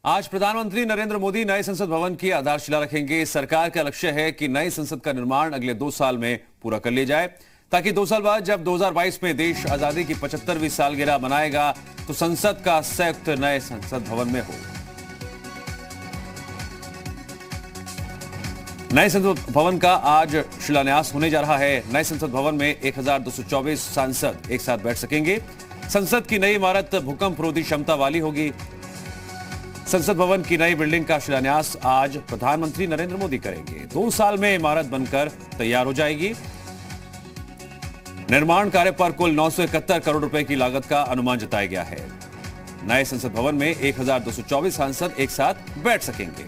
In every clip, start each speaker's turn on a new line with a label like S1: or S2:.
S1: आज प्रधानमंत्री नरेंद्र मोदी नए संसद भवन की आधारशिला रखेंगे। सरकार का लक्ष्य है कि नए संसद का निर्माण अगले 2 साल में पूरा कर लिया जाए, ताकि 2 साल बाद जब 2022 में देश आजादी की 75वीं सालगिरह मनाएगा तो संसद का संयुक्त नए संसद भवन में हो। नए संसद भवन का आज शिलान्यास होने जा रहा है। नए संसद भवन में 1224 सांसद एक साथ बैठ सकेंगे। संसद की नई इमारत भूकंप रोधी क्षमता वाली होगी। संसद भवन की नई बिल्डिंग का शिलान्यास आज प्रधानमंत्री नरेंद्र मोदी करेंगे। 2 साल में इमारत बनकर तैयार हो जाएगी। निर्माण कार्य पर कुल 971 करोड़ रुपए की लागत का अनुमान जताया गया है। नए संसद भवन में 1224 सांसद एक साथ बैठ सकेंगे।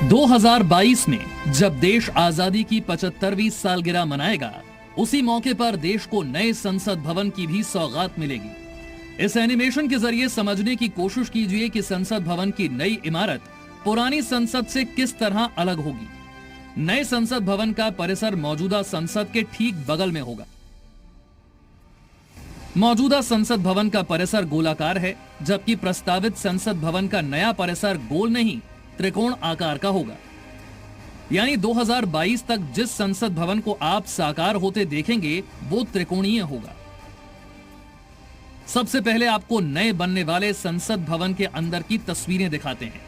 S2: दो 2022 में जब देश आजादी की 75वीं सालगिरह मनाएगा, उसी मौके पर देश को नए संसद भवन की भी सौगात मिलेगी। इस एनिमेशन के जरिए समझने की कोशिश कीजिए कि संसद भवन की नई इमारत पुरानी संसद से किस तरह अलग होगी। नए संसद भवन का परिसर मौजूदा संसद के ठीक बगल में होगा। मौजूदा संसद भवन का परिसर गोलाकार है, जबकि प्रस्तावित संसद भवन का नया परिसर गोल नहीं, त्रिकोण आकार का होगा। यानी 2022 तक जिस संसद भवन को आप साकार होते देखेंगे वो त्रिकोणीय होगा। सबसे पहले आपको नए बनने वाले संसद भवन के अंदर की तस्वीरें दिखाते हैं।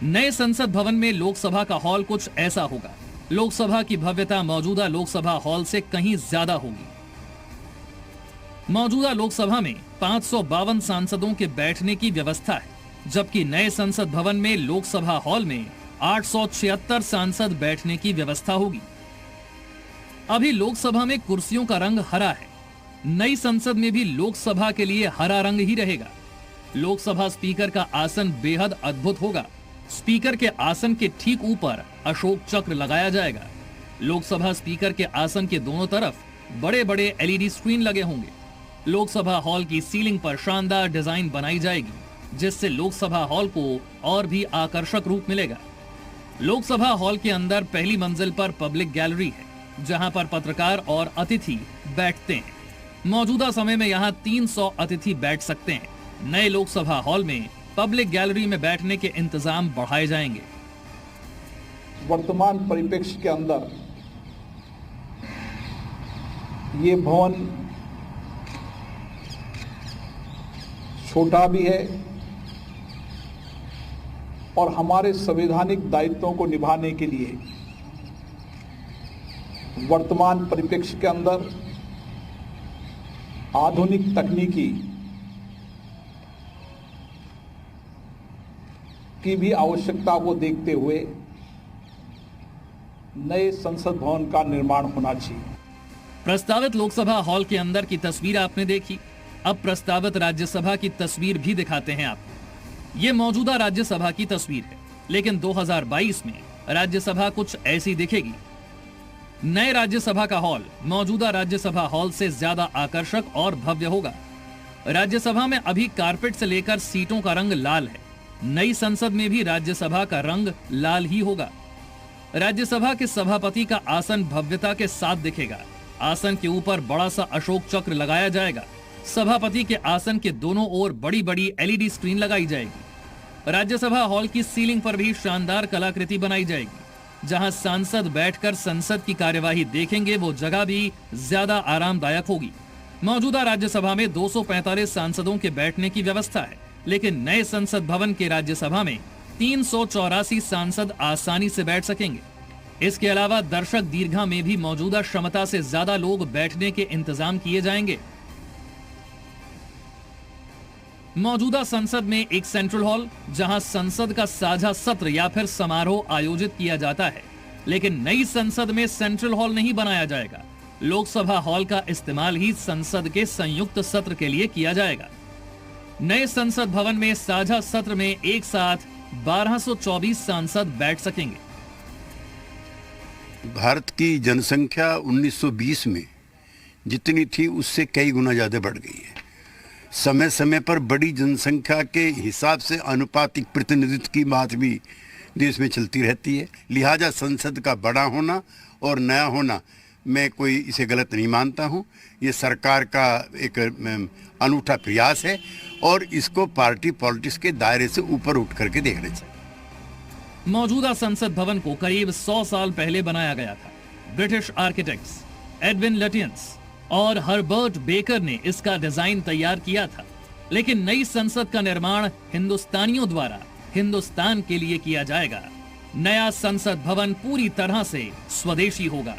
S2: नए संसद भवन में लोकसभा का हॉल कुछ ऐसा होगा। लोकसभा की भव्यता मौजूदा लोकसभा हॉल से कहीं ज्यादा होगी। मौजूदा लोकसभा में 552 सांसदों के बैठने की व्यवस्था है, जबकि नए संसद भवन में लोकसभा हॉल में 876 सांसद बैठने की व्यवस्था होगी। अभी लोकसभा में कुर्सियों का रंग हरा है। नई संसद में भी लोकसभा के लिए हरा रंग ही रहेगा। लोकसभा स्पीकर का आसन बेहद अद्भुत होगा। स्पीकर के आसन के ठीक ऊपर अशोक चक्र लगाया जाएगा। लोकसभा स्पीकर के आसन के दोनों तरफ बड़े बड़े एलईडी स्क्रीन लगे होंगे। लोकसभा हॉल की सीलिंग पर शानदार डिजाइन बनाई जाएगी, जिससे लोकसभा हॉल को और भी आकर्षक रूप मिलेगा। लोकसभा हॉल के अंदर पहली मंजिल पर पब्लिक गैलरी है, जहां पर पत्रकार और अतिथि बैठते हैं। मौजूदा समय में यहां 300 अतिथि बैठ सकते हैं। नए लोकसभा हॉल में पब्लिक गैलरी में बैठने के इंतजाम बढ़ाए जाएंगे।
S3: वर्तमान परिप्रेक्ष्य के अंदर ये भवन छोटा भी है और हमारे संवैधानिक दायित्वों को निभाने के लिए वर्तमान परिप्रेक्ष्य के अंदर आधुनिक तकनीकी की भी आवश्यकता को देखते हुए नए संसद भवन का निर्माण होना चाहिए।
S2: प्रस्तावित लोकसभा हॉल के अंदर की तस्वीर आपने देखी। अब प्रस्तावित राज्यसभा की तस्वीर भी दिखाते हैं आपको। ये मौजूदा राज्यसभा की तस्वीर है, लेकिन 2022 में राज्यसभा कुछ ऐसी दिखेगी। नए राज्यसभा का हॉल मौजूदा राज्यसभा हॉल से ज्यादा आकर्षक और भव्य होगा। राज्यसभा में अभी कारपेट से लेकर सीटों का रंग लाल है। नई संसद में भी राज्यसभा का रंग लाल ही होगा। राज्यसभा के सभापति का आसन भव्यता के साथ दिखेगा। आसन के ऊपर बड़ा सा अशोक चक्र लगाया जाएगा। सभापति के आसन के दोनों ओर बड़ी बड़ी एलईडी स्क्रीन लगाई जाएगी। राज्यसभा हॉल की सीलिंग पर भी शानदार कलाकृति बनाई जाएगी। जहां सांसद बैठकर संसद की कार्यवाही देखेंगे, वो जगह भी ज्यादा आरामदायक होगी। मौजूदा राज्यसभा में 245 सांसदों के बैठने की व्यवस्था है, लेकिन नए संसद भवन के राज्यसभा में 384 सांसद आसानी से बैठ सकेंगे। इसके अलावा दर्शक दीर्घा में भी मौजूदा क्षमता से ज्यादा लोग बैठने के इंतजाम किए जाएंगे। मौजूदा संसद में एक सेंट्रल हॉल, जहां संसद का साझा सत्र या फिर समारोह आयोजित किया जाता है, लेकिन नई संसद में सेंट्रल हॉल नहीं बनाया जाएगा। लोकसभा हॉल का इस्तेमाल ही संसद के संयुक्त सत्र के लिए किया जाएगा। नए संसद भवन में साझा सत्र में एक साथ 1224 सांसद बैठ सकेंगे।
S4: भारत की जनसंख्या 1920 में जितनी थी उससे कई गुना ज्यादा बढ़ गई है। समय समय पर बड़ी जनसंख्या के हिसाब से अनुपातिक प्रतिनिधित्व की बात भी देश में चलती रहती है। लिहाजा संसद का बड़ा होना और नया होना मैं कोई इसे गलत नहीं मानता हूं। ये सरकार का एक अनूठा प्रयास है और इसको पार्टी पॉलिटिक्स के दायरे से ऊपर उठ करके देखना चाहिए।
S2: मौजूदा संसद भवन को करीब 100 साल पहले बनाया गया था। ब्रिटिश आर्किटेक्ट्स एडविन लटियंस और हर्बर्ट बेकर ने इसका डिजाइन तैयार किया था, लेकिन नई संसद का निर्माण हिंदुस्तानियों द्वारा हिंदुस्तान के लिए किया जाएगा। नया संसद भवन पूरी तरह से स्वदेशी होगा।